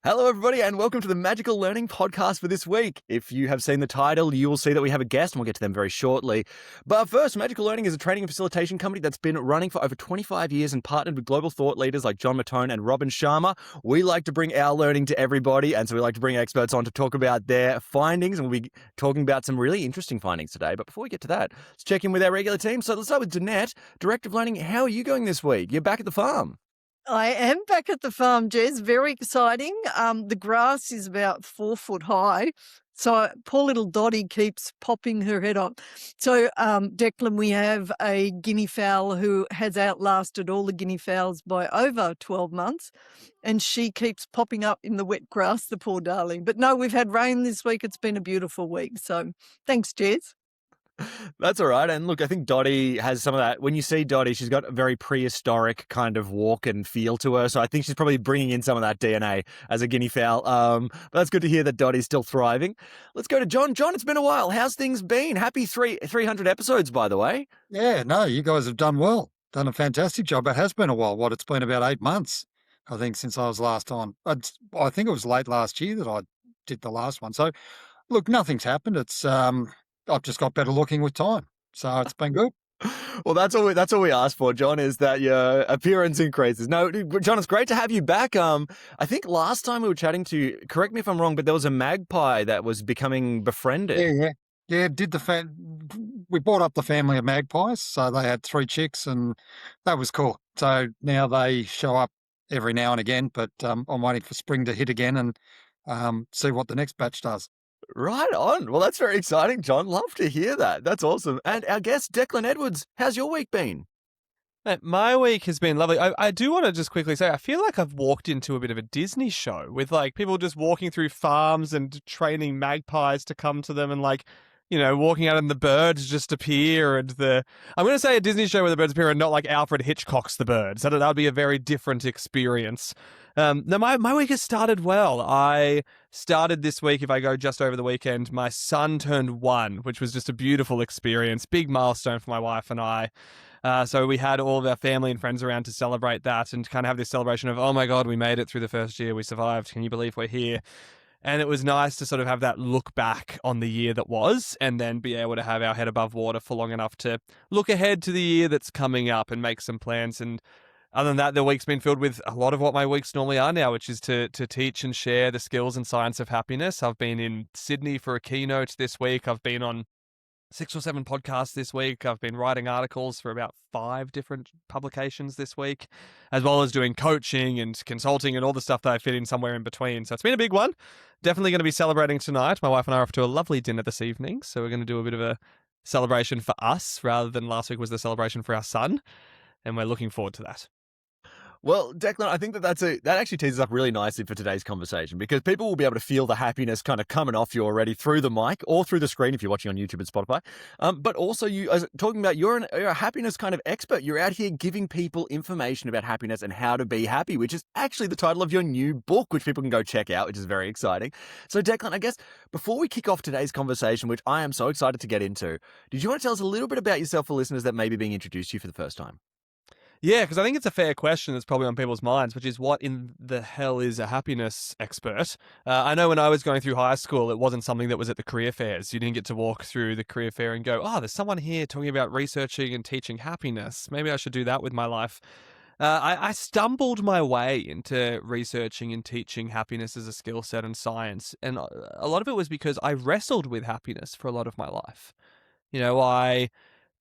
Hello, everybody, and welcome to the Magical Learning Podcast for this week. If you have seen the title, you will see that we have a guest, and we'll get to them very shortly. But first, Magical Learning is a training and facilitation company that's been running for over 25 years and partnered with global thought leaders like John Mattone and Robin Sharma. We like to bring our learning to everybody, and so we like to bring experts on to talk about their findings, and we'll be talking about some really interesting findings today. But before we get to that, let's check in with our regular team. So let's start with Danette, Director of Learning. How are you going this week? You're back at the farm. I am back at the farm, Jez. Very exciting. The grass is about 4 foot high. So poor little Dottie keeps popping her head up. So, Declan, we have a guinea fowl who has outlasted all the guinea fowls by over 12 months. And she keeps popping up in the wet grass, the poor darling. But no, we've had rain this week. It's been a beautiful week. So thanks, Jez. That's all right. And look, I think Dottie has some of that. When you see Dottie, she's got a very prehistoric kind of walk and feel to her. So I think she's probably bringing in some of that DNA as a guinea fowl. But that's good to hear that Dottie's still thriving. Let's go to John. John, it's been a while. How's things been? Happy 300 episodes, by the way. Yeah, no, you guys have done well. Done a fantastic job. It has been a while. It's been about 8 months, I think, since I was last on. I think it was late last year that I did the last one. So, look, nothing's happened. It's I've just got better looking with time. So it's been good. Well, that's all we ask for, John, is that your appearance increases. No, John, it's great to have you back. I think last time we were chatting to you, correct me if I'm wrong, but there was a magpie that was becoming befriended. Yeah. We brought up the family of magpies, so they had 3 chicks, and that was cool. So now they show up every now and again, but I'm waiting for spring to hit again and see what the next batch does. Right on. Well, that's very exciting, John. Love to hear that. That's awesome. And our guest, Declan Edwards, how's your week been? My week has been lovely. I do want to just quickly say, I feel like I've walked into a bit of a Disney show with like people just walking through farms and training magpies to come to them and like, walking out and the birds just appear and I'm going to say a Disney show where the birds appear and not like Alfred Hitchcock's The Birds. That would be a very different experience. No, my week has started well. I started this week, if I go just over the weekend, my son turned 1, which was just a beautiful experience. Big milestone for my wife and I. So we had all of our family and friends around to celebrate that and kind of have this celebration of, oh my God, we made it through the first year. We survived. Can you believe we're here? And it was nice to sort of have that look back on the year that was and then be able to have our head above water for long enough to look ahead to the year that's coming up and make some plans. And other than that, the week's been filled with a lot of what my weeks normally are now, which is to teach and share the skills and science of happiness. I've been in Sydney for a keynote this week. I've been on 6 or 7 podcasts this week. I've been writing articles for about 5 different publications this week, as well as doing coaching and consulting and all the stuff that I fit in somewhere in between. So it's been a big one. Definitely going to be celebrating tonight. My wife and I are off to a lovely dinner this evening. So we're going to do a bit of a celebration for us rather than last week was the celebration for our son. And we're looking forward to that. Well, Declan, I think that actually teases up really nicely for today's conversation because people will be able to feel the happiness kind of coming off you already through the mic or through the screen if you're watching on YouTube and Spotify. But also you as talking about you're a happiness kind of expert. You're out here giving people information about happiness and how to be happy, which is actually the title of your new book, which people can go check out, which is very exciting. So Declan, I guess before we kick off today's conversation, which I am so excited to get into, did you want to tell us a little bit about yourself for listeners that may be being introduced to you for the first time? Yeah, because I think it's a fair question that's probably on people's minds, which is what in the hell is a happiness expert? I know when I was going through high school, it wasn't something that was at the career fairs. You didn't get to walk through the career fair and go, oh, there's someone here talking about researching and teaching happiness. Maybe I should do that with my life. I stumbled my way into researching and teaching happiness as a skill set and science. And a lot of it was because I wrestled with happiness for a lot of my life.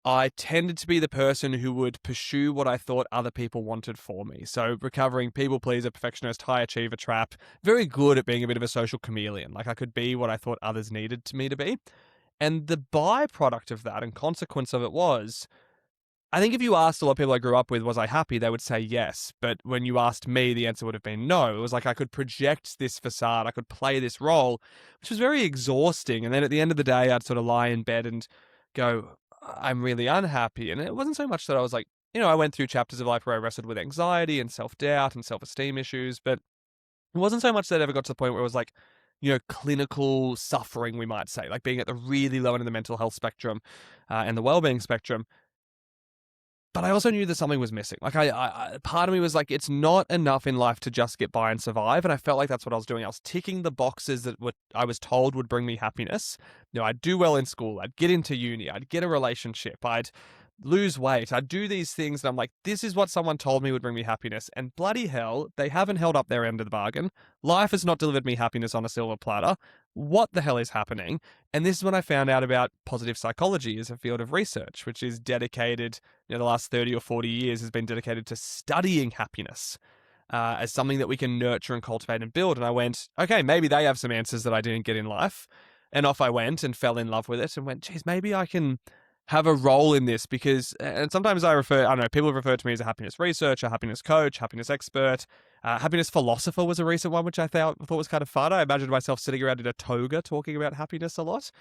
I tended to be the person who would pursue what I thought other people wanted for me. So recovering people pleaser, perfectionist, high achiever trap, very good at being a bit of a social chameleon. Like I could be what I thought others needed me to be. And the byproduct of that and consequence of it was, I think if you asked a lot of people I grew up with, was I happy? They would say yes. But when you asked me, the answer would have been no. It was like I could project this facade. I could play this role, which was very exhausting. And then at the end of the day, I'd sort of lie in bed and go, I'm really unhappy. And it wasn't so much that I was like, I went through chapters of life where I wrestled with anxiety and self-doubt and self-esteem issues, but it wasn't so much that it ever got to the point where it was like, clinical suffering, we might say, like being at the really low end of the mental health spectrum and the well-being spectrum. But I also knew that something was missing. Like part of me was like, it's not enough in life to just get by and survive. And I felt like that's what I was doing. I was ticking the boxes that I was told would bring me happiness. I'd do well in school. I'd get into uni. I'd get a relationship. I'd lose weight. I'd do these things. And I'm like, this is what someone told me would bring me happiness. And bloody hell, they haven't held up their end of the bargain. Life has not delivered me happiness on a silver platter. What the hell is happening? And this is when I found out about positive psychology as a field of research, which is dedicated, the last 30 or 40 years has been dedicated to studying happiness as something that we can nurture and cultivate and build. And I went, okay, maybe they have some answers that I didn't get in life. And off I went and fell in love with it and went, geez, maybe I can have a role in this because, and sometimes I don't know, people refer to me as a happiness researcher, happiness coach, happiness expert. Happiness philosopher was a recent one, which I thought was kind of fun. I imagined myself sitting around in a toga talking about happiness a lot.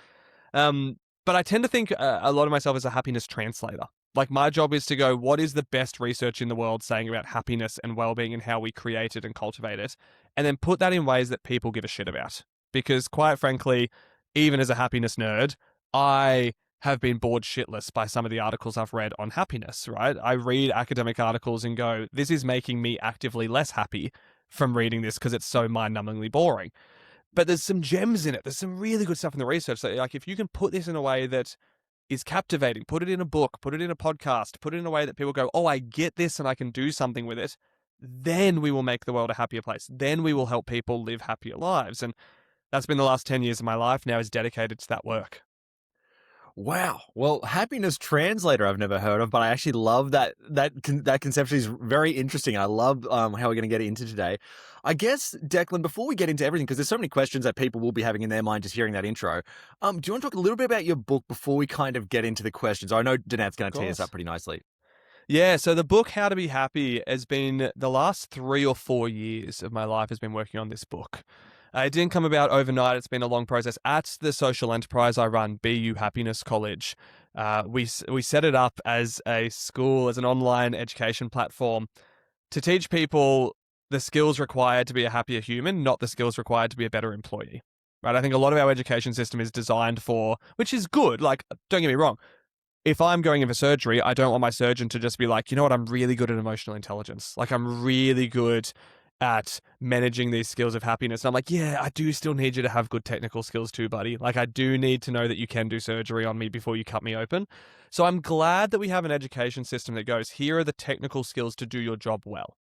But I tend to think a lot of myself as a happiness translator. Like my job is to go, what is the best research in the world saying about happiness and well-being and how we create it and cultivate it? And then put that in ways that people give a shit about. Because quite frankly, even as a happiness nerd, I have been bored shitless by some of the articles I've read on happiness, right? I read academic articles and go, this is making me actively less happy from reading this because it's so mind-numbingly boring. But there's some gems in it. There's some really good stuff in the research. So, like, if you can put this in a way that is captivating, put it in a book, put it in a podcast, put it in a way that people go, oh, I get this and I can do something with it, then we will make the world a happier place. Then we will help people live happier lives. And that's been the last 10 years of my life now is dedicated to that work. Wow. Well, happiness translator I've never heard of, but I actually love that conception is very interesting. I love how we're going to get into today. I guess, Declan, before we get into everything, because there's so many questions that people will be having in their mind just hearing that intro, do you want to talk a little bit about your book before we kind of get into the questions? I know Danette's going to tee us up pretty nicely. Yeah, so the book, How to Be Happy, has been the last 3 or 4 years of my life has been working on this book. It didn't come about overnight. It's been a long process. At the social enterprise I run, BU Happiness College, we set it up as a school, as an online education platform to teach people the skills required to be a happier human, not the skills required to be a better employee. Right? I think a lot of our education system is designed for, which is good. Like, don't get me wrong. If I'm going in for surgery, I don't want my surgeon to just be like, you know what, I'm really good at emotional intelligence. Like, I'm really good at managing these skills of happiness. And I'm like, yeah, I do still need you to have good technical skills too, buddy. Like, I do need to know that you can do surgery on me before you cut me open. So I'm glad that we have an education system that goes, here are the technical skills to do your job well.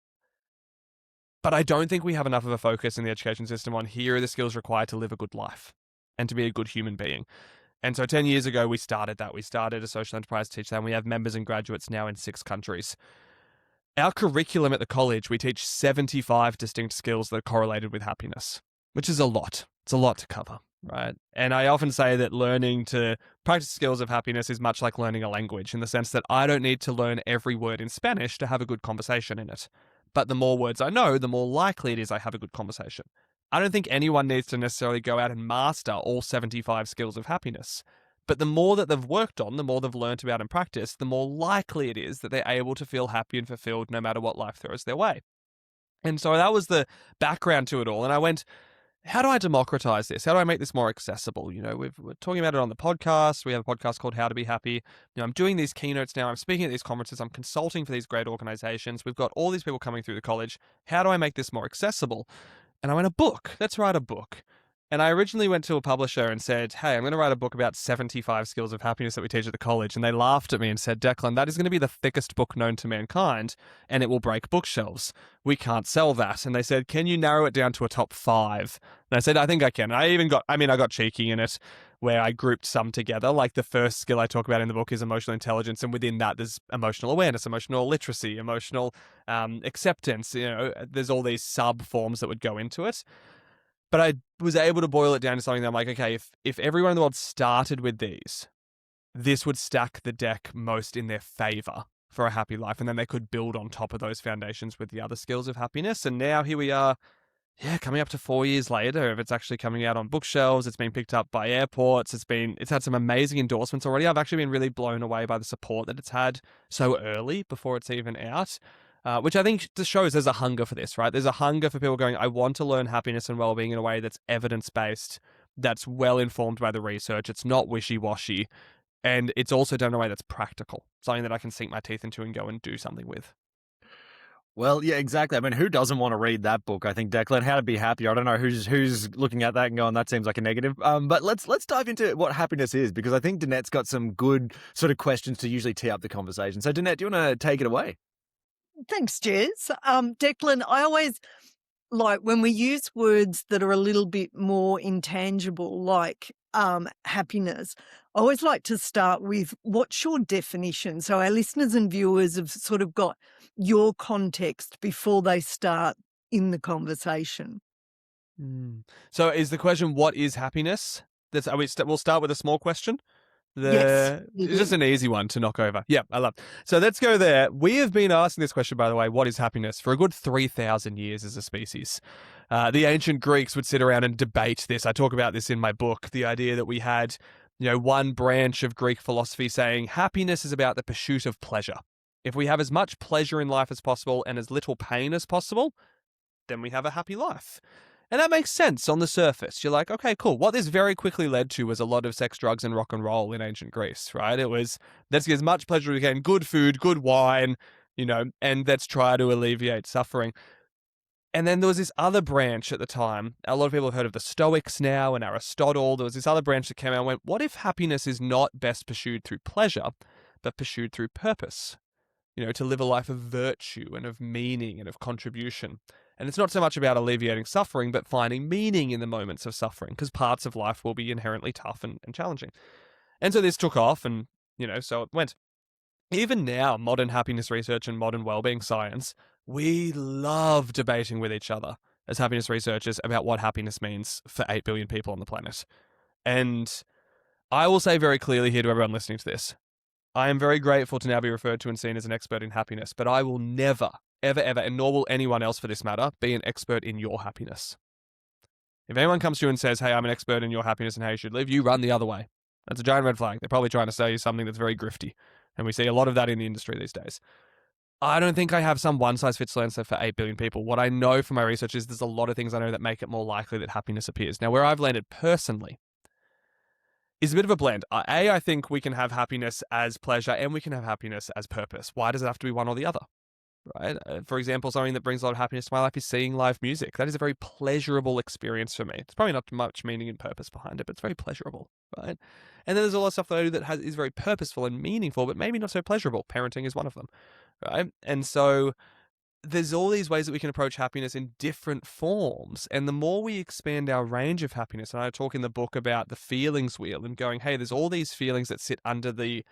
But I don't think we have enough of a focus in the education system on here are the skills required to live a good life and to be a good human being. And so 10 years ago, we started that. We started a social enterprise to teach that. And we have members and graduates now in 6 countries. Our curriculum at the college, we teach 75 distinct skills that are correlated with happiness, which is a lot. It's a lot to cover, right? And I often say that learning to practice skills of happiness is much like learning a language in the sense that I don't need to learn every word in Spanish to have a good conversation in it. But the more words I know, the more likely it is I have a good conversation. I don't think anyone needs to necessarily go out and master all 75 skills of happiness. But the more that they've worked on, the more they've learnt about and practiced, the more likely it is that they're able to feel happy and fulfilled no matter what life throws their way. And so that was the background to it all. And I went, how do I democratize this? How do I make this more accessible? You know, we're talking about it on the podcast. We have a podcast called How to Be Happy. You know, I'm doing these keynotes now. I'm speaking at these conferences. I'm consulting for these great organizations. We've got all these people coming through the college. How do I make this more accessible? And I went, a book. Let's write a book. And I originally went to a publisher and said, hey, I'm going to write a book about 75 skills of happiness that we teach at the college. And they laughed at me and said, Declan, that is going to be the thickest book known to mankind, and it will break bookshelves. We can't sell that. And they said, can you narrow it down to a top 5? And I said, I think I can. I got cheeky in it where I grouped some together. Like the first skill I talk about in the book is emotional intelligence. And within that, there's emotional awareness, emotional literacy, emotional acceptance. You know, there's all these sub forms that would go into it. But I was able to boil it down to something that I'm like, okay, if everyone in the world started with these, this would stack the deck most in their favor for a happy life. And then they could build on top of those foundations with the other skills of happiness. And now here we are, coming up to 4 years later, if it's actually coming out on bookshelves, it's been picked up by airports, it's had some amazing endorsements already. I've actually been really blown away by the support that it's had so early before it's even out. Which I think just shows there's a hunger for this, right? There's a hunger for people going, I want to learn happiness and well-being in a way that's evidence-based, that's well-informed by the research, it's not wishy-washy, And it's also done in a way that's practical, something that I can sink my teeth into and go and do something with. Well, yeah, exactly. I mean, who doesn't want to read that book? I think, Declan, How to Be Happy. I don't know who's looking at that and going, that seems like a negative. But let's dive into what happiness is, because I think Danette's got some good sort of questions to usually tee up the conversation. So, Danette, do you want to take it away? Thanks, Jez. Declan, I always like when we use words that are a little bit more intangible, like happiness. I always like to start with, what's your definition? So our listeners and viewers have sort of got your context before they start in the conversation. So is the question, what is happiness? We'll start with a small question. Yes. It's just an easy one to knock over. Yeah, I love. So let's go there. We have been asking this question, by the way, what is happiness, for a good 3,000 years as a species. The ancient Greeks would sit around and debate this. I talk about this in my book, the idea that we had, one branch of Greek philosophy saying happiness is about the pursuit of pleasure. If we have as much pleasure in life as possible and as little pain as possible, then we have a happy life. And that makes sense on the surface. You're like, okay, cool. What this very quickly led to was a lot of sex, drugs, and rock and roll in ancient Greece, right? It was, let's get as much pleasure as we can, good food, good wine, and let's try to alleviate suffering. And then there was this other branch at the time. A lot of people have heard of the Stoics now and Aristotle. There was this other branch that came out and went, what if happiness is not best pursued through pleasure, but pursued through purpose? To live a life of virtue and of meaning and of contribution. And it's not so much about alleviating suffering, but finding meaning in the moments of suffering, because parts of life will be inherently tough and challenging. And so this took off, and, so it went. Even now, modern happiness research and modern well-being science, we love debating with each other as happiness researchers about what happiness means for 8 billion people on the planet. And I will say very clearly here to everyone listening to this, I am very grateful to now be referred to and seen as an expert in happiness, but I will never, ever, ever, and nor will anyone else for this matter, be an expert in your happiness. If anyone comes to you and says, hey, I'm an expert in your happiness and how you should live, you run the other way. That's a giant red flag. They're probably trying to sell you something that's very grifty. And we see a lot of that in the industry these days. I don't think I have some one-size-fits-all answer for 8 billion people. What I know from my research is there's a lot of things I know that make it more likely that happiness appears. Now, where I've landed personally is a bit of a blend. I think we can have happiness as pleasure and we can have happiness as purpose. Why does it have to be one or the other? Right? For example, something that brings a lot of happiness to my life is seeing live music. That is a very pleasurable experience for me. It's probably not much meaning and purpose behind it, but it's very pleasurable, right? And then there's a lot of stuff that I do that is very purposeful and meaningful, but maybe not so pleasurable. Parenting is one of them, right? And so there's all these ways that we can approach happiness in different forms. And the more we expand our range of happiness, and I talk in the book about the feelings wheel and going, hey, there's all these feelings that sit under the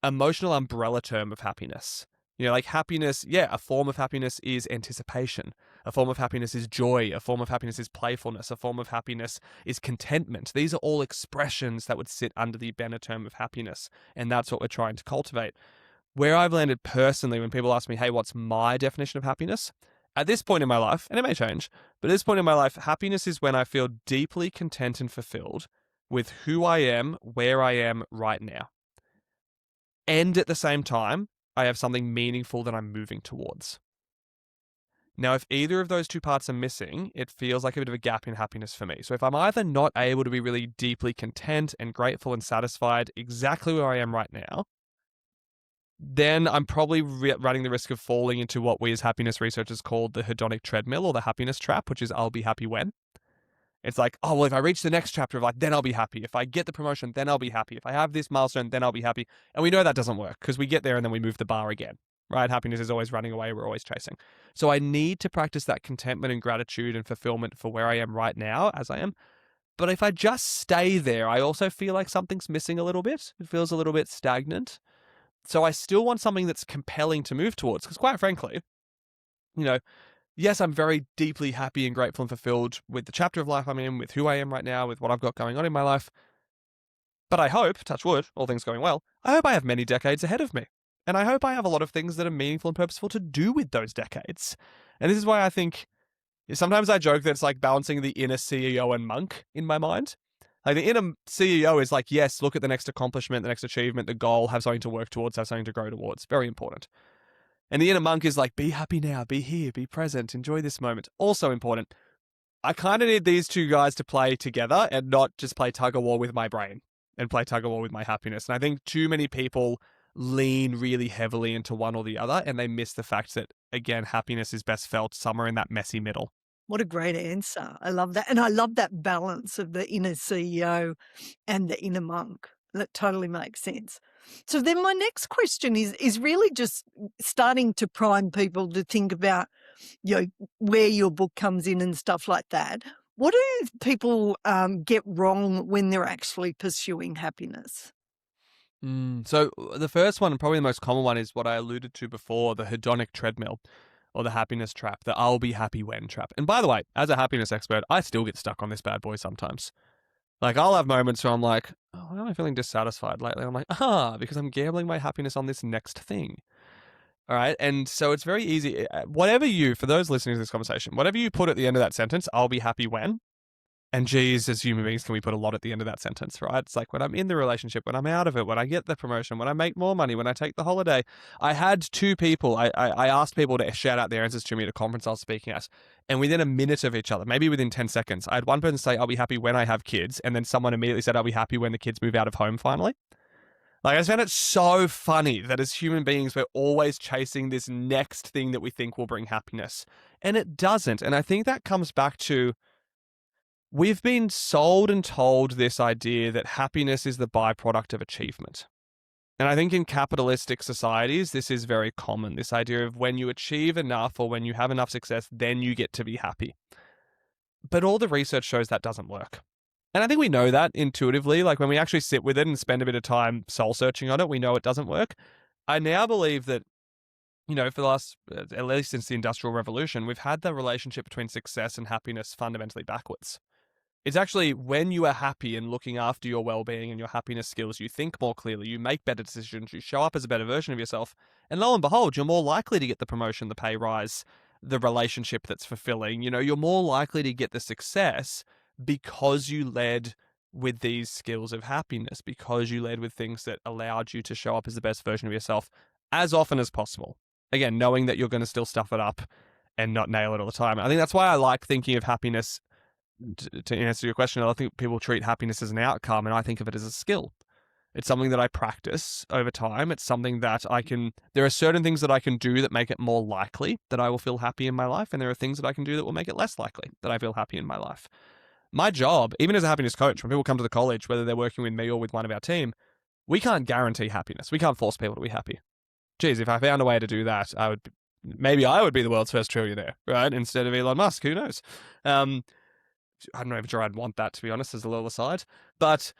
emotional umbrella term of happiness. Like happiness, a form of happiness is anticipation. A form of happiness is joy. A form of happiness is playfulness. A form of happiness is contentment. These are all expressions that would sit under the banner term of happiness. And that's what we're trying to cultivate. Where I've landed personally, when people ask me, hey, what's my definition of happiness? At this point in my life, and it may change, but at this point in my life, happiness is when I feel deeply content and fulfilled with who I am, where I am right now. And at the same time, I have something meaningful that I'm moving towards. Now, if either of those two parts are missing, it feels like a bit of a gap in happiness for me. So if I'm either not able to be really deeply content and grateful and satisfied exactly where I am right now, then I'm probably running the risk of falling into what we as happiness researchers call the hedonic treadmill or the happiness trap, which is I'll be happy when. It's like, oh, well, if I reach the next chapter of life, then I'll be happy. If I get the promotion, then I'll be happy. If I have this milestone, then I'll be happy. And we know that doesn't work because we get there and then we move the bar again, right? Happiness is always running away. We're always chasing. So I need to practice that contentment and gratitude and fulfillment for where I am right now as I am. But if I just stay there, I also feel like something's missing a little bit. It feels a little bit stagnant. So I still want something that's compelling to move towards because quite frankly, yes, I'm very deeply happy and grateful and fulfilled with the chapter of life I'm in, with who I am right now, with what I've got going on in my life. But I hope, touch wood, all things going well, I hope I have many decades ahead of me. And I hope I have a lot of things that are meaningful and purposeful to do with those decades. And this is why I think sometimes I joke that it's like balancing the inner CEO and monk in my mind. Like the inner CEO is like, yes, look at the next accomplishment, the next achievement, the goal, have something to work towards, have something to grow towards. Very important. And the inner monk is like, be happy now, be here, be present, enjoy this moment. Also important. I kind of need these two guys to play together and not just play tug of war with my brain. and play tug of war with my happiness. And I think too many people lean really heavily into one or the other, and they miss the fact that, again, happiness is best felt somewhere in that messy middle. What a great answer. I love that. And I love that balance of the inner CEO and the inner monk. That totally makes sense. So then my next question is really just starting to prime people to think about, where your book comes in and stuff like that. What do people get wrong when they're actually pursuing happiness? So the first one, and probably the most common one, is what I alluded to before, the hedonic treadmill or the happiness trap, the I'll be happy when trap. And by the way, as a happiness expert, I still get stuck on this bad boy sometimes. Like, I'll have moments where I'm like, oh, why am I feeling dissatisfied lately? I'm like, because I'm gambling my happiness on this next thing. All right. And so it's very easy. For those listening to this conversation, whatever you put at the end of that sentence, I'll be happy when. And geez, as human beings, can we put a lot at the end of that sentence, right? It's like when I'm in the relationship, when I'm out of it, when I get the promotion, when I make more money, when I take the holiday. I had two people, I asked people to shout out their answers to me at a conference I was speaking at. And within a minute of each other, maybe within 10 seconds, I had one person say, I'll be happy when I have kids. And then someone immediately said, I'll be happy when the kids move out of home finally. Like, I just found it so funny that as human beings, we're always chasing this next thing that we think will bring happiness. And it doesn't. And I think that comes back to, we've been sold and told this idea that happiness is the byproduct of achievement. And I think in capitalistic societies, this is very common. This idea of when you achieve enough or when you have enough success, then you get to be happy. But all the research shows that doesn't work. And I think we know that intuitively. Like, when we actually sit with it and spend a bit of time soul searching on it, we know it doesn't work. I now believe that, for the last, at least since the Industrial Revolution, we've had the relationship between success and happiness fundamentally backwards. It's actually when you are happy and looking after your well-being and your happiness skills, you think more clearly, you make better decisions, you show up as a better version of yourself, and lo and behold, you're more likely to get the promotion, the pay rise, the relationship that's fulfilling. You're more likely to get the success because you led with these skills of happiness, because you led with things that allowed you to show up as the best version of yourself as often as possible. Again, knowing that you're going to still stuff it up and not nail it all the time. I think that's why I like thinking of happiness. To answer your question, I think people treat happiness as an outcome, and I think of it as a skill. It's something that I practice over time. It's something that there are certain things that I can do that make it more likely that I will feel happy in my life, and there are things that I can do that will make it less likely that I feel happy in my life. My job, even as a happiness coach, when people come to the college, whether they're working with me or with one of our team, we can't guarantee happiness. We can't force people to be happy. Geez, if I found a way to do that, maybe I would be the world's first trillionaire, right? Instead of Elon Musk, who knows? I'm not even sure I'd want that, to be honest, as a little aside. But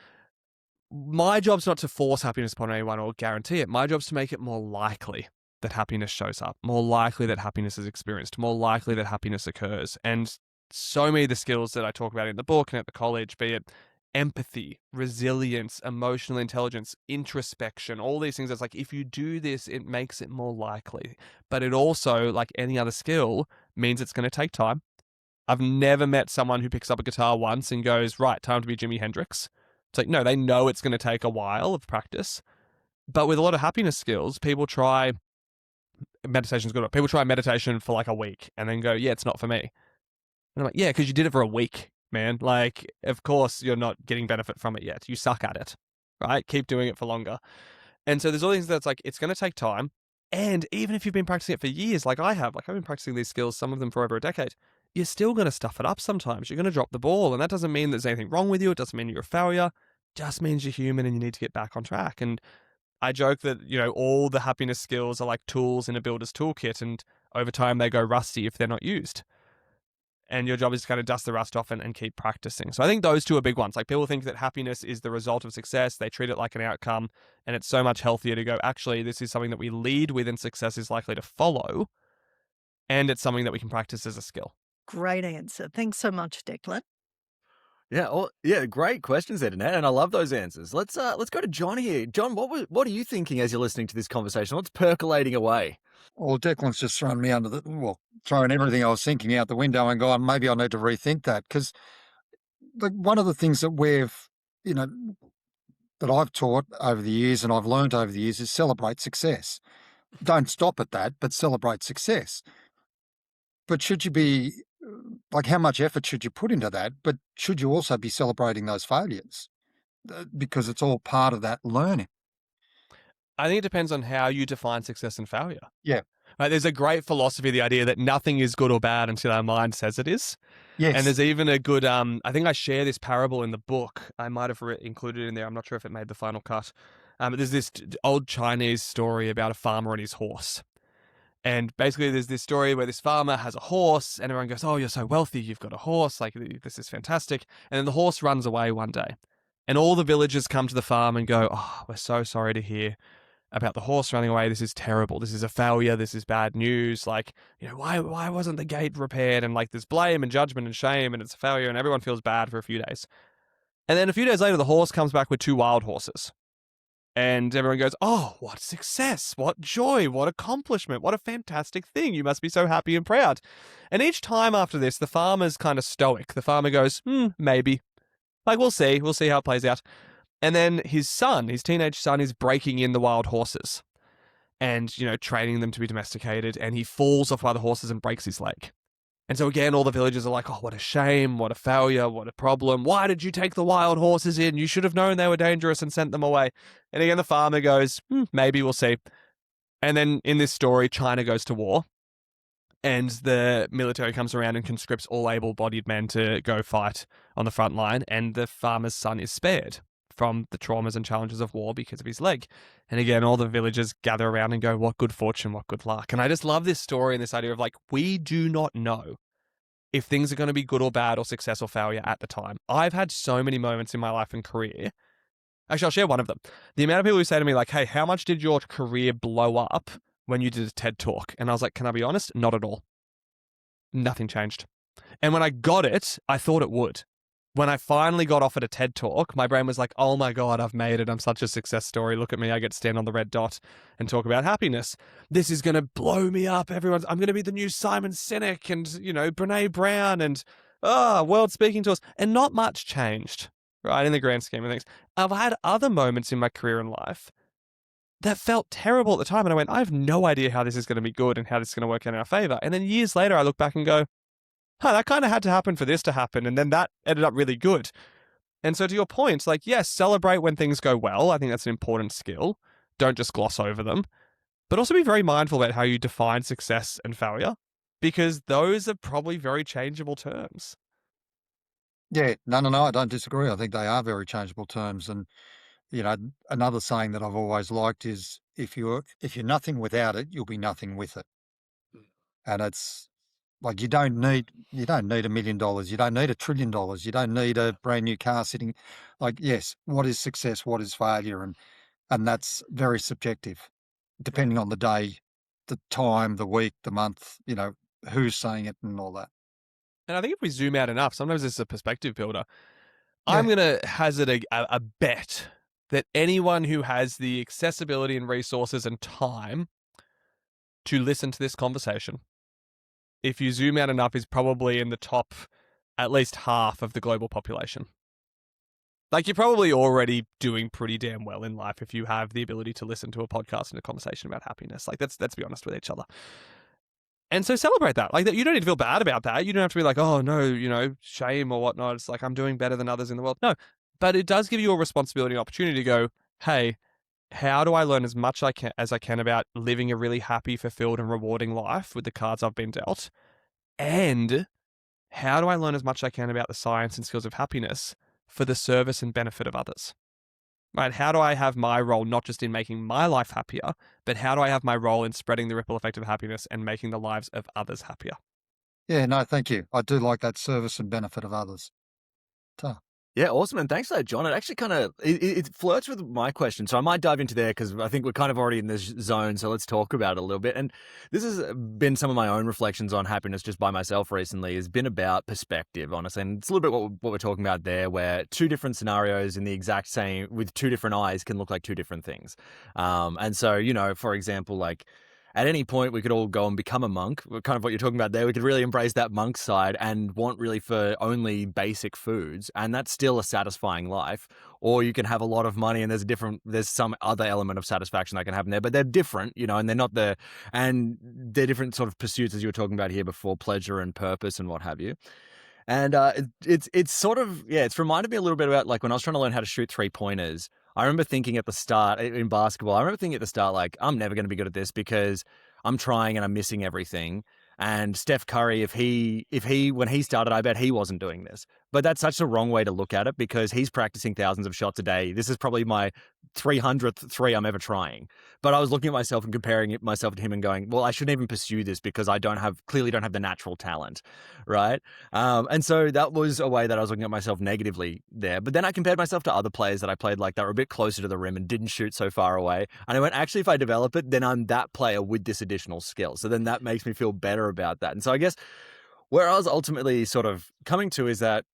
my job's not to force happiness upon anyone or guarantee it. My job's to make it more likely that happiness shows up, more likely that happiness is experienced, more likely that happiness occurs. And so many of the skills that I talk about in the book and at the college, be it empathy, resilience, emotional intelligence, introspection, all these things, it's like, if you do this, it makes it more likely. But it also, like any other skill, means it's going to take time. I've never met someone who picks up a guitar once and goes, right, time to be Jimi Hendrix. It's like, no, they know it's going to take a while of practice. But with a lot of happiness skills, people try meditation's good. People try meditation for like a week and then go, yeah, it's not for me. And I'm like, yeah, because you did it for a week, man. Like, of course, you're not getting benefit from it yet. You suck at it, right? Keep doing it for longer. And so there's all these things that's like, it's going to take time. And even if you've been practicing it for years, like I have, like I've been practicing these skills, some of them for over a decade, you're still going to stuff it up sometimes. You're going to drop the ball. And that doesn't mean there's anything wrong with you. It doesn't mean you're a failure. It just means you're human and you need to get back on track. And I joke that, all the happiness skills are like tools in a builder's toolkit. And over time, they go rusty if they're not used. And your job is to kind of dust the rust off and keep practicing. So I think those two are big ones. Like, people think that happiness is the result of success. They treat it like an outcome. And it's so much healthier to go, actually, this is something that we lead with and success is likely to follow. And it's something that we can practice as a skill. Great answer. Thanks so much, Declan. Yeah, great questions there, Danette, and I love those answers. Let's go to John here. John, what are you thinking as you're listening to this conversation? What's percolating away? Well, Declan's just thrown me throwing everything I was thinking out the window and gone, maybe I need to rethink that. Because one of the things that that I've taught over the years and I've learned over the years is celebrate success. Don't stop at that, but celebrate success. But should you be, how much effort should you put into that? But should you also be celebrating those failures? because it's all part of that learning. I think it depends on how you define success and failure. Yeah. Right, there's a great philosophy, the idea that nothing is good or bad until our mind says it is. Yes. And there's even a good, I think I share this parable in the book. I might have included it in there. I'm not sure if it made the final cut. But there's this old Chinese story about a farmer and his horse. And basically there's this story where this farmer has a horse and everyone goes, oh, you're so wealthy. You've got a horse. Like, this is fantastic. And then the horse runs away one day. And all the villagers come to the farm and go, oh, we're so sorry to hear about the horse running away. This is terrible. This is a failure. This is bad news. Like, why wasn't the gate repaired? And like, there's blame and judgment and shame, and it's a failure, and everyone feels bad for a few days. And then a few days later, the horse comes back with 2 wild horses. And everyone goes, oh, what success, what joy, what accomplishment, what a fantastic thing. You must be so happy and proud. And each time after this, the farmer's kind of stoic. The farmer goes, maybe. Like, we'll see how it plays out. And then his teenage son, is breaking in the wild horses and, training them to be domesticated. And he falls off one of the horses and breaks his leg. And so again, all the villagers are like, oh, what a shame, what a failure, what a problem. Why did you take the wild horses in? You should have known they were dangerous and sent them away. And again, the farmer goes, maybe, we'll see. And then in this story, China goes to war. And the military comes around and conscripts all able-bodied men to go fight on the front line. And the farmer's son is spared from the traumas and challenges of war because of his leg. And again, all the villagers gather around and go, what good fortune, what good luck. And I just love this story and this idea of like, we do not know if things are going to be good or bad or success or failure at the time. I've had so many moments in my life and career. Actually, I'll share one of them. The amount of people who say to me like, hey, how much did your career blow up when you did a TED Talk? And I was like, can I be honest? Not at all. Nothing changed. And when I got it, I thought it would. When I finally got offered a TED Talk, my brain was like, oh my God, I've made it. I'm such a success story. Look at me. I get to stand on the red dot and talk about happiness. This is going to blow me up. I'm going to be the new Simon Sinek and, Brene Brown and, world speaking to us. And not much changed, right, in the grand scheme of things. I've had other moments in my career and life that felt terrible at the time. And I went, I have no idea how this is going to be good and how this is going to work in our favor. And then years later, I look back and go, that kind of had to happen for this to happen. And then that ended up really good. And so to your point, like, yes, celebrate when things go well. I think that's an important skill. Don't just gloss over them. But also be very mindful about how you define success and failure, because those are probably very changeable terms. Yeah, no, I don't disagree. I think they are very changeable terms. And, another saying that I've always liked is if you're nothing without it, you'll be nothing with it. And it's like, you don't need $1 million. You don't need $1 trillion. You don't need a brand new car sitting. Like, yes, what is success? What is failure? And that's very subjective, depending on the day, the time, the week, the month, who's saying it and all that. And I think if we zoom out enough, sometimes it's a perspective builder. Yeah. I'm going to hazard a bet that anyone who has the accessibility and resources and time to listen to this conversation, if you zoom out enough, is probably in the top at least half of the global population. Like, you're probably already doing pretty damn well in life if you have the ability to listen to a podcast and a conversation about happiness. Like, let's be honest with each other. And so celebrate that. Like, that you don't need to feel bad about that. You don't have to be like, oh no, shame or whatnot. It's like, I'm doing better than others in the world. No, but it does give you a responsibility and opportunity to go, hey, how do I learn as much as I can about living a really happy, fulfilled, and rewarding life with the cards I've been dealt? And how do I learn as much as I can about the science and skills of happiness for the service and benefit of others? Right? How do I have my role not just in making my life happier, but how do I have my role in spreading the ripple effect of happiness and making the lives of others happier? Yeah, no, thank you. I do like that, service and benefit of others. Yeah, awesome. And thanks for that, John. It actually kind of, it flirts with my question. So I might dive into there because I think we're kind of already in this zone. So let's talk about it a little bit. And this has been some of my own reflections on happiness just by myself recently. Has been about perspective, honestly. And it's a little bit what we're talking about there, where two different scenarios in the exact same, with two different eyes, can look like two different things. And so, for example, like, at any point, we could all go and become a monk. Kind of what you're talking about there. We could really embrace that monk side and want really for only basic foods, and that's still a satisfying life. Or you can have a lot of money and there's some other element of satisfaction that can happen there, but they're different, and they're different sort of pursuits, as you were talking about here before, pleasure and purpose and what have you. And it's sort of, yeah, it's reminded me a little bit about like when I was trying to learn how to shoot 3-pointers. I remember thinking at the start in basketball, I remember thinking at the start, like, I'm never going to be good at this because I'm trying and I'm missing everything. And Steph Curry, when he started, I bet he wasn't doing this. But that's such a wrong way to look at it because he's practicing thousands of shots a day. This is probably my 300th three I'm ever trying. But I was looking at myself and comparing myself to him and going, well, I shouldn't even pursue this because I clearly don't have the natural talent, right? And so that was a way that I was looking at myself negatively there. But then I compared myself to other players that I played like that were a bit closer to the rim and didn't shoot so far away. And I went, actually, if I develop it, then I'm that player with this additional skill. So then that makes me feel better about that. And so I guess where I was ultimately sort of coming to is that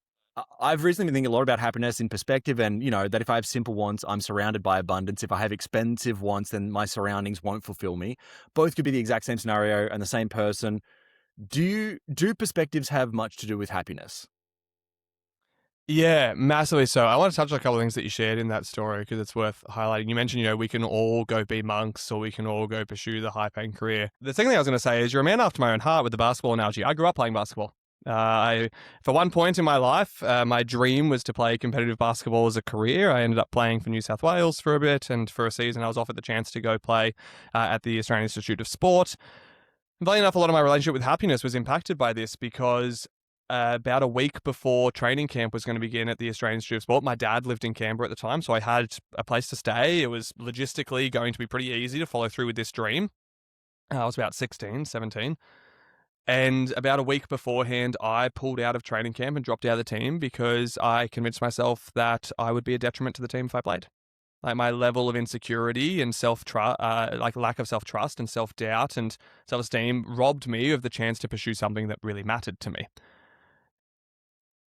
I've recently been thinking a lot about happiness in perspective and, that if I have simple wants, I'm surrounded by abundance. If I have expensive wants, then my surroundings won't fulfill me. Both could be the exact same scenario and the same person. Do perspectives have much to do with happiness? Yeah, massively so. I want to touch on a couple of things that you shared in that story because it's worth highlighting. You mentioned, we can all go be monks or we can all go pursue the high-paying career. The second thing I was going to say is you're a man after my own heart with the basketball analogy. I grew up playing basketball. For one point in my life, my dream was to play competitive basketball as a career. I ended up playing for New South Wales for a bit, and for a season I was offered the chance to go play at the Australian Institute of Sport. And funny enough, a lot of my relationship with happiness was impacted by this because about a week before training camp was going to begin at the Australian Institute of Sport, my dad lived in Canberra at the time, so I had a place to stay. It was logistically going to be pretty easy to follow through with this dream. I was about 16, 17. And about a week beforehand, I pulled out of training camp and dropped out of the team because I convinced myself that I would be a detriment to the team if I played. Like my level of insecurity and lack of self-trust and self-doubt and self-esteem robbed me of the chance to pursue something that really mattered to me.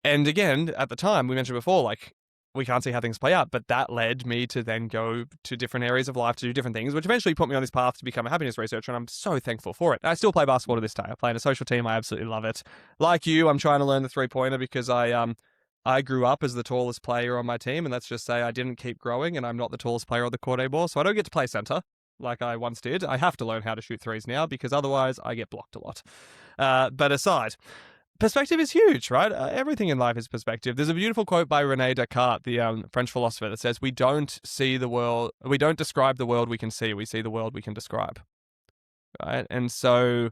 And again, at the time, we mentioned before, like, we can't see how things play out, but that led me to then go to different areas of life to do different things, which eventually put me on this path to become a happiness researcher, and I'm so thankful for it. I still play basketball to this day. I play in a social team. I absolutely love it. Like you, I'm trying to learn the three-pointer because I grew up as the tallest player on my team, and let's just say I didn't keep growing, and I'm not the tallest player on the court anymore, so I don't get to play center like I once did. I have to learn how to shoot threes now because otherwise I get blocked a lot. But aside, perspective is huge, right? Everything in life is perspective. There's a beautiful quote by René Descartes, the French philosopher, that says, we don't describe the world we can see the world we can describe, right? And so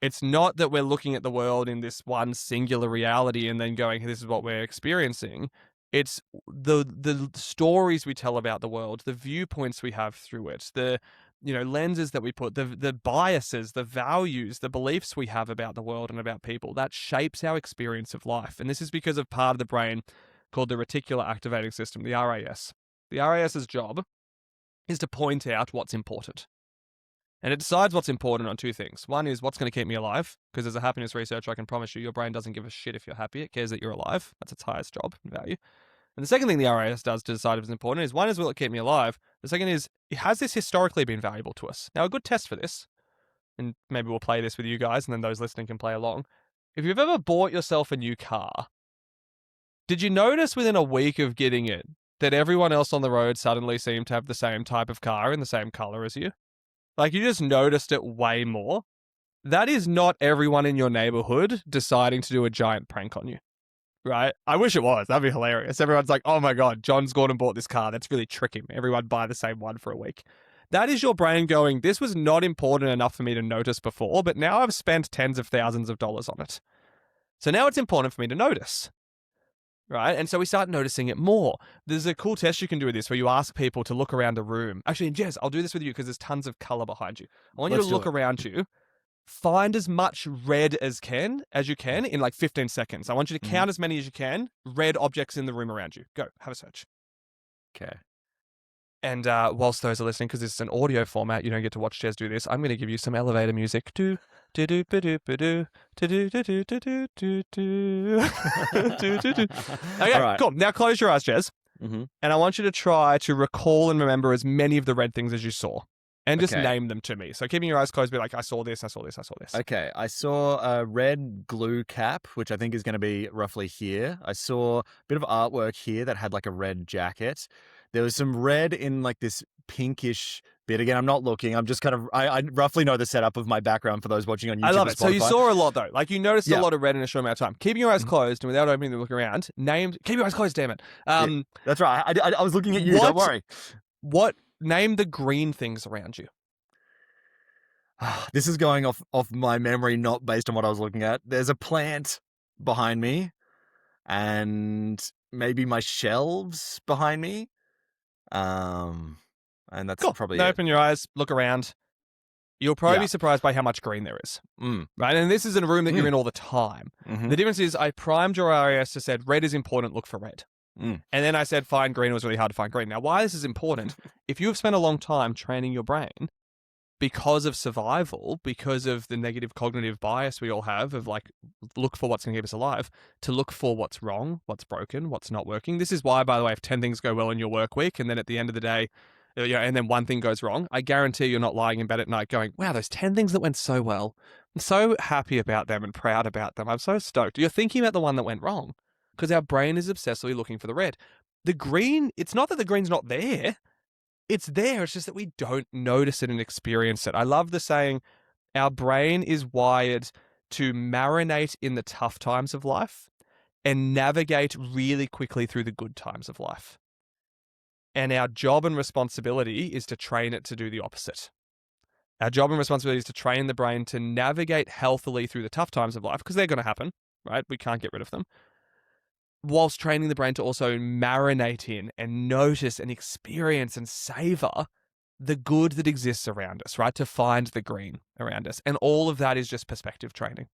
it's not that we're looking at the world in this one singular reality and then going, this is what we're experiencing. It's the stories we tell about the world, the viewpoints we have through it, the lenses that we put, the biases, the values, the beliefs we have about the world and about people, that shapes our experience of life. And this is because of part of the brain called the reticular activating system, the RAS. The RAS's job is to point out what's important. And it decides what's important on two things. One is what's going to keep me alive, because as a happiness researcher, I can promise you, your brain doesn't give a shit if you're happy. It cares that you're alive. That's its highest job and value. And the second thing the RAS does to decide if it's important is, one is, will it keep me alive? The second is, has this historically been valuable to us? Now, a good test for this, and maybe we'll play this with you guys, and then those listening can play along. If you've ever bought yourself a new car, did you notice within a week of getting it that everyone else on the road suddenly seemed to have the same type of car in the same color as you? Like, you just noticed it way more. That is not everyone in your neighborhood deciding to do a giant prank on you. Right? I wish it was. That'd be hilarious. Everyone's like, oh my God, John's gone and bought this car. That's really tricking me. Everyone buy the same one for a week. That is your brain going, this was not important enough for me to notice before, but now I've spent tens of thousands of dollars on it. So now it's important for me to notice. Right? And so we start noticing it more. There's a cool test you can do with this where you ask people to look around a room. Actually, Jez, I'll do this with you because there's tons of color behind you. I want you to look around you. Find as much red as you can in like 15 seconds. I want you to count as many as you can, red objects in the room around you. Go, have a search. Okay. And whilst those are listening, because this is an audio format, you don't get to watch Jez do this, I'm going to give you some elevator music. Do, do, do, do, do, do, do, do, do, do, do, do. Okay, right. Cool. Now close your eyes, Jez. And I want you to try to recall and remember as many of the red things as you saw. And just name them to me. So keeping your eyes closed, be like, I saw this, I saw this, I saw this. Okay, I saw a red glue cap, which I think is going to be roughly here. I saw a bit of artwork here that had like a red jacket. There was some red in like this pinkish bit. Again, I'm not looking. I'm just kind of, I roughly know the setup of my background for those watching on YouTube. I love or it. So you Spotify. saw a lot though. Like you noticed a Yeah. lot of red in a short amount of time. Keeping your eyes Mhm. closed and without opening them, look around. Keep your eyes closed, damn it. That's right. I was looking at you. Don't worry. Name the green things around you. This is going off my memory, not based on what I was looking at. There's a plant behind me, and maybe my shelves behind me. And that's Cool. probably Now it. open your eyes, look around. You'll probably Yeah. be surprised by how much green there is. Mm. Right? And this is in a room that you're in all the time. Mhm. The difference is I primed your iris to said red is important, look for red. Mm. And then I said find green, it was really hard to find green. Now, why this is important, if you have spent a long time training your brain because of survival, because of the negative cognitive bias we all have of like, look for what's going to keep us alive, to look for what's wrong, what's broken, what's not working. This is why, by the way, if 10 things go well in your work week and then at the end of the day, and then one thing goes wrong, I guarantee you're not lying in bed at night going, wow, those 10 things that went so well. I'm so happy about them and proud about them. I'm so stoked. You're thinking about the one that went wrong because our brain is obsessively looking for the red. The green, it's not that the green's not there. It's there. It's just that we don't notice it and experience it. I love the saying, our brain is wired to marinate in the tough times of life and navigate really quickly through the good times of life. And our job and responsibility is to train it to do the opposite. Our job and responsibility is to train the brain to navigate healthily through the tough times of life, because they're going to happen, right? We can't get rid of them. Whilst training the brain to also marinate in and notice and experience and savor the good that exists around us, right? To find the green around us. And all of that is just perspective training.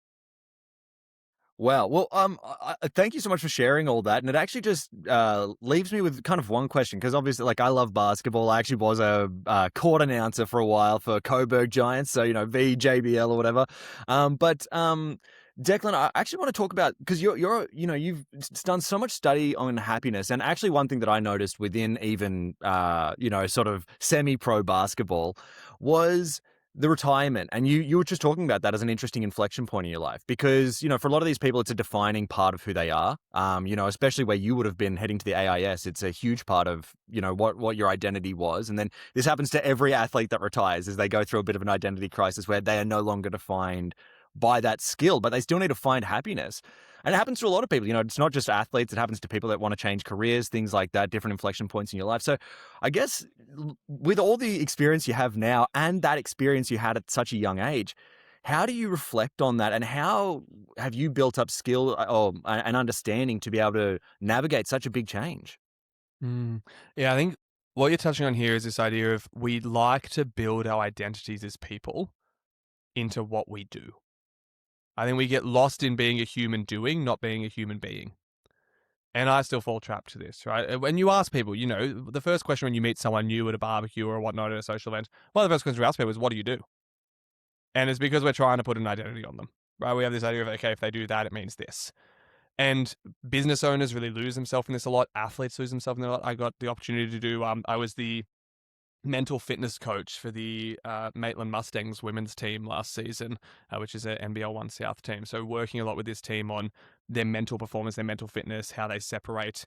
Wow. Well, thank you so much for sharing all that. And it actually just leaves me with kind of one question, because obviously, like, I love basketball. I actually was a court announcer for a while for Coburg Giants, so VJBL or whatever. Declan, I actually want to talk about, because you've done so much study on happiness, and actually one thing that I noticed within even sort of semi-pro basketball was the retirement. And you were just talking about that as an interesting inflection point in your life, because for a lot of these people it's a defining part of who they are. Especially where you would have been heading to the AIS, it's a huge part of what your identity was. And then this happens to every athlete that retires, as they go through a bit of an identity crisis where they are no longer defined by that skill, but they still need to find happiness. And it happens to a lot of people. It's not just athletes. It happens to people that want to change careers, things like that, different inflection points in your life. So I guess with all the experience you have now and that experience you had at such a young age, how do you reflect on that? And how have you built up skill and understanding to be able to navigate such a big change? Yeah, I think what you're touching on here is this idea of we like to build our identities as people into what we do. I think we get lost in being a human doing, not being a human being. And I still fall trapped to this, right? When you ask people, the first question when you meet someone new at a barbecue or whatnot at a social event, one of the first questions we ask people is, what do you do? And it's because we're trying to put an identity on them, right? We have this idea of, okay, if they do that, it means this. And business owners really lose themselves in this a lot. Athletes lose themselves in this a lot. I got the opportunity to do, I was the mental fitness coach for the Maitland Mustangs women's team last season, which is an NBL 1 South team. So working a lot with this team on their mental performance, their mental fitness, how they separate,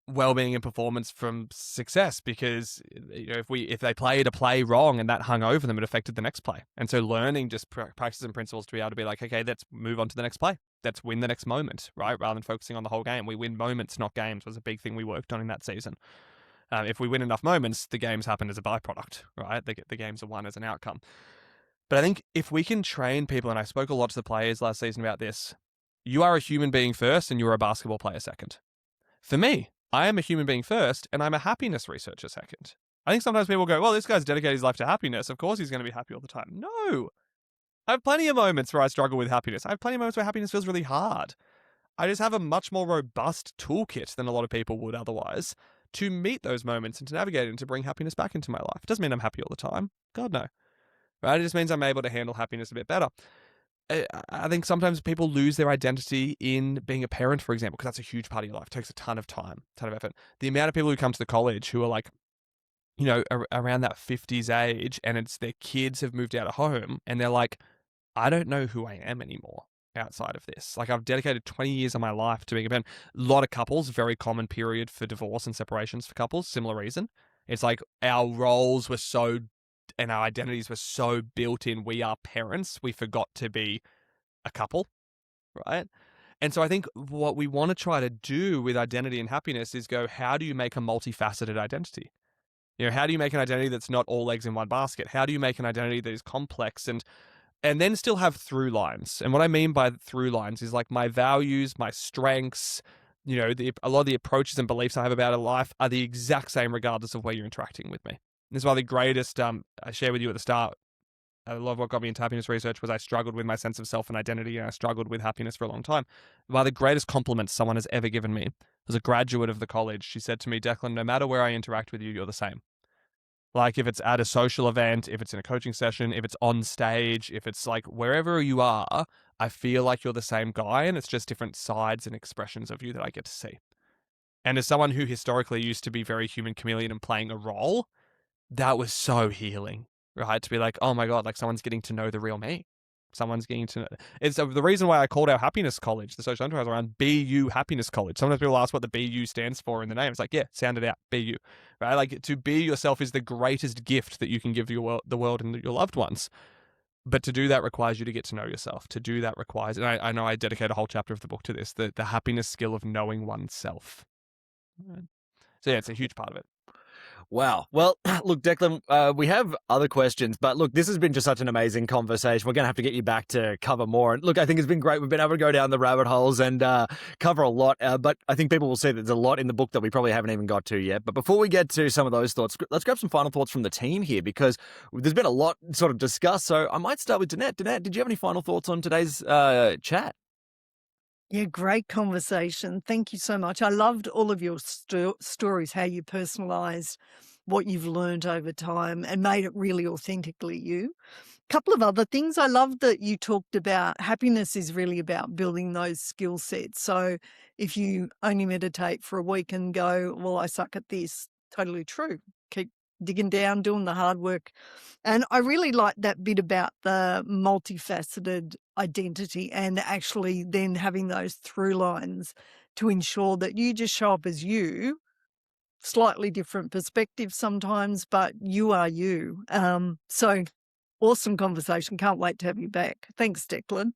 well-being and performance from success, because if they played a play wrong and that hung over them, it affected the next play. And so learning just practices and principles to be able to be like, okay, let's move on to the next play. Let's win the next moment, right? Rather than focusing on the whole game. We win moments, not games, was a big thing we worked on in that season. If we win enough moments, the games happen as a byproduct, right? The games are won as an outcome. But I think if we can train people, and I spoke a lot to the players last season about this, you are a human being first and you're a basketball player second. For me, I am a human being first and I'm a happiness researcher second. I think sometimes people go, well, this guy's dedicated his life to happiness. Of course he's going to be happy all the time. No. I have plenty of moments where I struggle with happiness. I have plenty of moments where happiness feels really hard. I just have a much more robust toolkit than a lot of people would otherwise to meet those moments and to navigate it and to bring happiness back into my life. It doesn't mean I'm happy all the time. God, no. Right? It just means I'm able to handle happiness a bit better. I think sometimes people lose their identity in being a parent, for example, because that's a huge part of your life. It takes a ton of time, a ton of effort. The amount of people who come to the college who are like, around that 50s age, and it's their kids have moved out of home and they're like, I don't know who I am anymore outside of this. Like, I've dedicated 20 years of my life to being a parent. A lot of couples, very common period for divorce and separations for couples, similar reason. It's like our roles were so, and our identities were so built in. We are parents. We forgot to be a couple, right? And so I think what we want to try to do with identity and happiness is go, how do you make a multifaceted identity? How do you make an identity that's not all eggs in one basket? How do you make an identity that is complex and then still have through lines? And what I mean by through lines is like my values, my strengths, a lot of the approaches and beliefs I have about a life are the exact same regardless of where you're interacting with me. And this is why the greatest, I shared with you at the start, a lot of what got me into happiness research was I struggled with my sense of self and identity, and I struggled with happiness for a long time. One of the greatest compliments someone has ever given me was a graduate of the college. She said to me, Declan, no matter where I interact with you, you're the same. Like if it's at a social event, if it's in a coaching session, if it's on stage, if it's like wherever you are, I feel like you're the same guy, and it's just different sides and expressions of you that I get to see. And as someone who historically used to be very human chameleon and playing a role, that was so healing, right? To be like, oh my God, like someone's getting to know the real me. Someone's getting to know. It's the reason why I called our happiness college, the social enterprise, around BU Happiness College. Sometimes people ask what the BU stands for in the name. It's like, yeah, sound it out, BU, right? Like to be yourself is the greatest gift that you can give the world and your loved ones. But to do that requires you to get to know yourself. To do that requires, and I know I dedicate a whole chapter of the book to this, the happiness skill of knowing oneself. Right? So yeah, it's a huge part of it. Wow. Well, look, Declan, we have other questions, but look, this has been just such an amazing conversation. We're going to have to get you back to cover more. And look, I think it's been great. We've been able to go down the rabbit holes and cover a lot, but I think people will see that there's a lot in the book that we probably haven't even got to yet. But before we get to some of those thoughts, let's grab some final thoughts from the team here, because there's been a lot sort of discussed. So I might start with Danette. Danette, did you have any final thoughts on today's chat? Yeah, great conversation. Thank you so much. I loved all of your stories, how you personalized what you've learned over time and made it really authentically you. Couple of other things. I love that you talked about happiness is really about building those skill sets. So if you only meditate for a week and go, well, I suck at this, totally true. Keep digging down, doing the hard work. And I really like that bit about the multifaceted identity and actually then having those through lines to ensure that you just show up as you, slightly different perspective sometimes, but you are you. So awesome conversation. Can't wait to have you back. Thanks, Declan.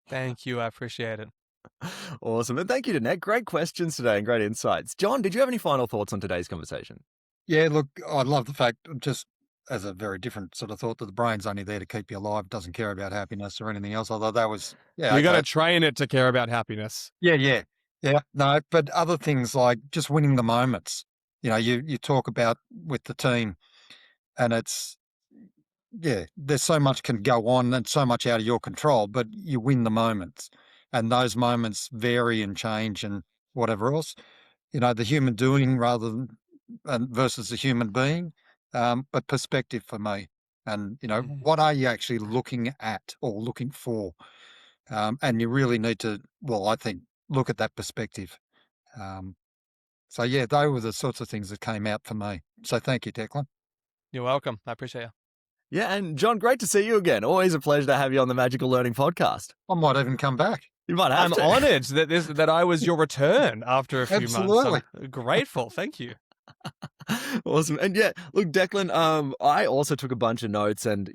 Thank you. I appreciate it. Awesome. And thank you, Danette. Great questions today and great insights. John, did you have any final thoughts on today's conversation? Yeah, look, I love the fact, just as a very different sort of thought, that the brain's only there to keep you alive, doesn't care about happiness or anything else, although that was, yeah. You got to train it to care about happiness. Yeah. No, but other things like just winning the moments. You talk about with the team, and it's, yeah, there's so much can go on and so much out of your control, but you win the moments, and those moments vary and change and whatever else. The human doing rather than versus the human being, but perspective for me. And, what are you actually looking at or looking for? And you really need to, well, I think, look at that perspective. So, yeah, they were the sorts of things that came out for me. So thank you, Declan. You're welcome. I appreciate you. Yeah, and John, great to see you again. Always a pleasure to have you on the Magical Learning Podcast. I might even come back. You might have I'm to. honoured that I was your return after a few Absolutely. months. I'm grateful. Thank you. Awesome. And yeah, look, Declan, I also took a bunch of notes and,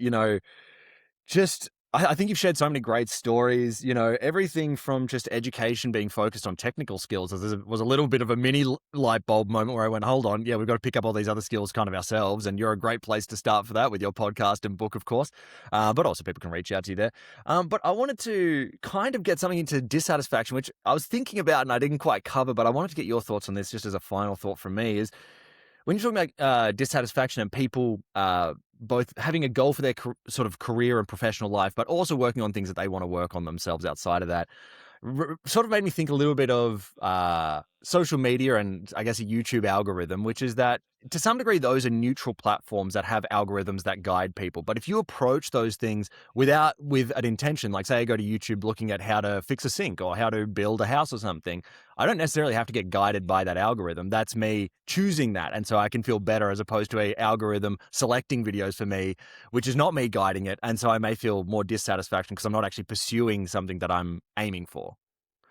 just I think you've shared so many great stories, everything from just education being focused on technical skills. There was a little bit of a mini light bulb moment where I went, hold on, yeah, we've got to pick up all these other skills kind of ourselves. And you're a great place to start for that with your podcast and book, of course. But also people can reach out to you there. But I wanted to kind of get something into dissatisfaction, which I was thinking about and I didn't quite cover, but I wanted to get your thoughts on this just as a final thought from me is, when you're talking about dissatisfaction and people both having a goal for their sort of career and professional life, but also working on things that they want to work on themselves outside of that, sort of made me think a little bit of social media and I guess a YouTube algorithm, which is that to some degree, those are neutral platforms that have algorithms that guide people. But if you approach those things with an intention, like say I go to YouTube looking at how to fix a sink or how to build a house or something, I don't necessarily have to get guided by that algorithm. That's me choosing that. And so I can feel better as opposed to a algorithm selecting videos for me, which is not me guiding it. And so I may feel more dissatisfaction because I'm not actually pursuing something that I'm aiming for.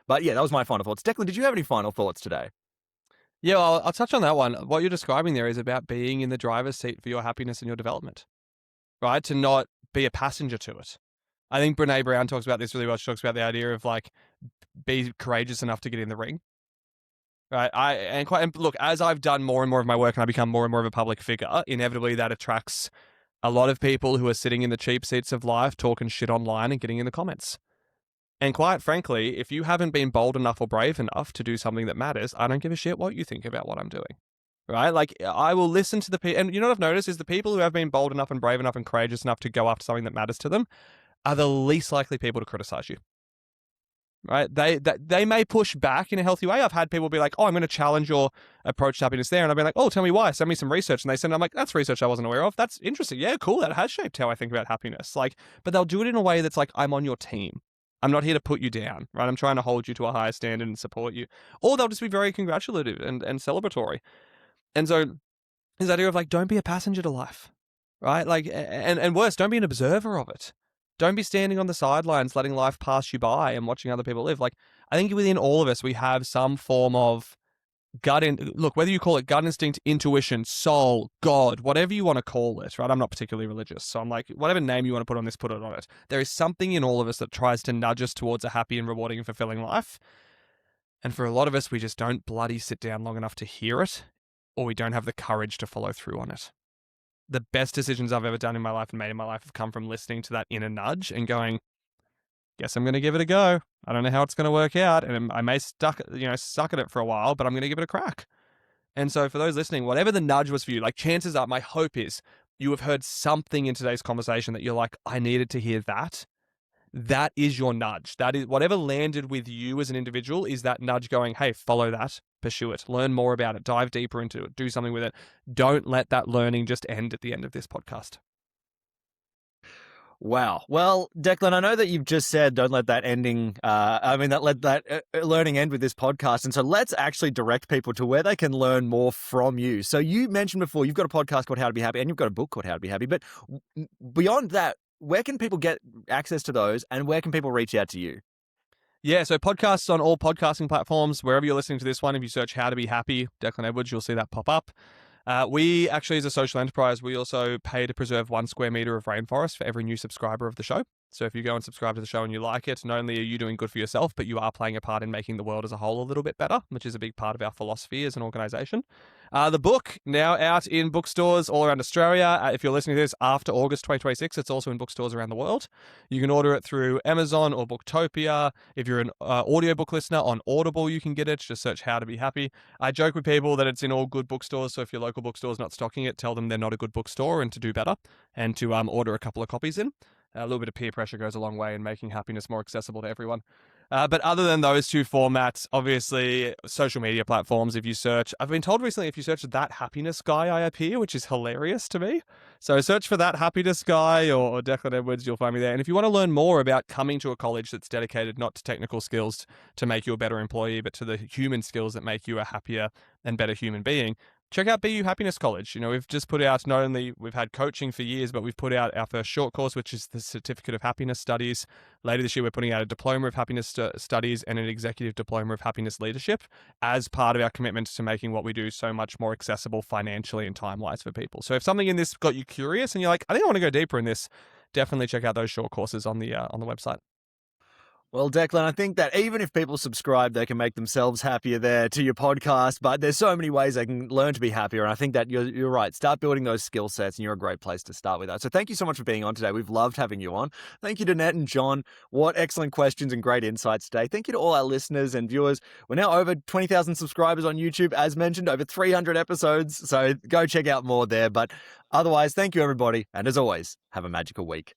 But yeah, that was my final thoughts. Declan, did you have any final thoughts today? Yeah, well, I'll touch on that one. What you're describing there is about being in the driver's seat for your happiness and your development, right? To not be a passenger to it. I think Brene Brown talks about this really well. She talks about the idea of like, be courageous enough to get in the ring. Right. And look, as I've done more and more of my work and I become more and more of a public figure, inevitably that attracts a lot of people who are sitting in the cheap seats of life, talking shit online and getting in the comments. And quite frankly, if you haven't been bold enough or brave enough to do something that matters, I don't give a shit what you think about what I'm doing. Right? Like, I will listen to the people. And you know what I've noticed is the people who have been bold enough and brave enough and courageous enough to go after something that matters to them are the least likely people to criticize you. Right? They may push back in a healthy way. I've had people be like, "Oh, I'm going to challenge your approach to happiness there," and I've been like, "Oh, tell me why. Send me some research." And they send, I'm like, "That's research I wasn't aware of. That's interesting. Yeah, cool. That has shaped how I think about happiness." Like, but they'll do it in a way that's like, "I'm on your team. I'm not here to put you down. Right? I'm trying to hold you to a higher standard and support you." Or they'll just be very congratulative and celebratory. And so this idea of like, don't be a passenger to life, right? Like, and worse, don't be an observer of it. Don't be standing on the sidelines, letting life pass you by and watching other people live. Like, I think within all of us, we have some form of look, whether you call it gut instinct, intuition, soul, God, whatever you want to call it, right? I'm not particularly religious. So I'm like, whatever name you want to put on this, put it on it. There is something in all of us that tries to nudge us towards a happy and rewarding and fulfilling life. And for a lot of us, we just don't bloody sit down long enough to hear it, or we don't have the courage to follow through on it. The best decisions I've ever done in my life and made in my life have come from listening to that inner nudge and going, guess I'm going to give it a go. I don't know how it's going to work out, and I may suck at it for a while, but I'm going to give it a crack. And so for those listening, whatever the nudge was for you, like chances are, my hope is you have heard something in today's conversation that you're like, I needed to hear that. That is your nudge. That is whatever landed with you as an individual is that nudge going, hey, follow that, pursue it, learn more about it, dive deeper into it, do something with it. Don't let that learning just end at the end of this podcast. Wow. Well, Declan, I know that you've just said don't let that let that learning end with this podcast. And so let's actually direct people to where they can learn more from you. So you mentioned before you've got a podcast called How to Be Happy and you've got a book called How to Be Happy. But beyond that, where can people get access to those and where can people reach out to you? Yeah, so podcasts on all podcasting platforms, wherever you're listening to this one, if you search How to Be Happy, Declan Edwards, you'll see that pop up. We actually, as a social enterprise, we also pay to preserve 1 square meter of rainforest for every new subscriber of the show. So if you go and subscribe to the show and you like it, not only are you doing good for yourself, but you are playing a part in making the world as a whole a little bit better, which is a big part of our philosophy as an organization. The book, now out in bookstores all around Australia. If you're listening to this after August 2026, it's also in bookstores around the world. You can order it through Amazon or Booktopia. If you're an audiobook listener on Audible, you can get it. Just search How to Be Happy. I joke with people that it's in all good bookstores, so if your local bookstore's not stocking it, tell them they're not a good bookstore and to do better and to order a couple of copies in. A little bit of peer pressure goes a long way in making happiness more accessible to everyone. But other than those two formats, obviously, social media platforms, if you search, I've been told recently, if you search That Happiness Guy, I appear, which is hilarious to me. So search for That Happiness Guy or Declan Edwards, you'll find me there. And if you want to learn more about coming to a college that's dedicated not to technical skills to make you a better employee, but to the human skills that make you a happier and better human being, check out BU Happiness College. You know, we've just put out, not only we've had coaching for years, but we've put out our first short course, which is the Certificate of Happiness Studies. Later this year, we're putting out a Diploma of Happiness Studies and an Executive Diploma of Happiness Leadership as part of our commitment to making what we do so much more accessible financially and time-wise for people. So if something in this got you curious and you're like, I think I want to go deeper in this, definitely check out those short courses on the website. Well, Declan, I think that even if people subscribe, they can make themselves happier there to your podcast, but there's so many ways they can learn to be happier. And I think that you're right. Start building those skill sets and you're a great place to start with that. So thank you so much for being on today. We've loved having you on. Thank you to Nat and John. What excellent questions and great insights today. Thank you to all our listeners and viewers. We're now over 20,000 subscribers on YouTube, as mentioned, over 300 episodes. So go check out more there. But otherwise, thank you, everybody. And as always, have a magical week.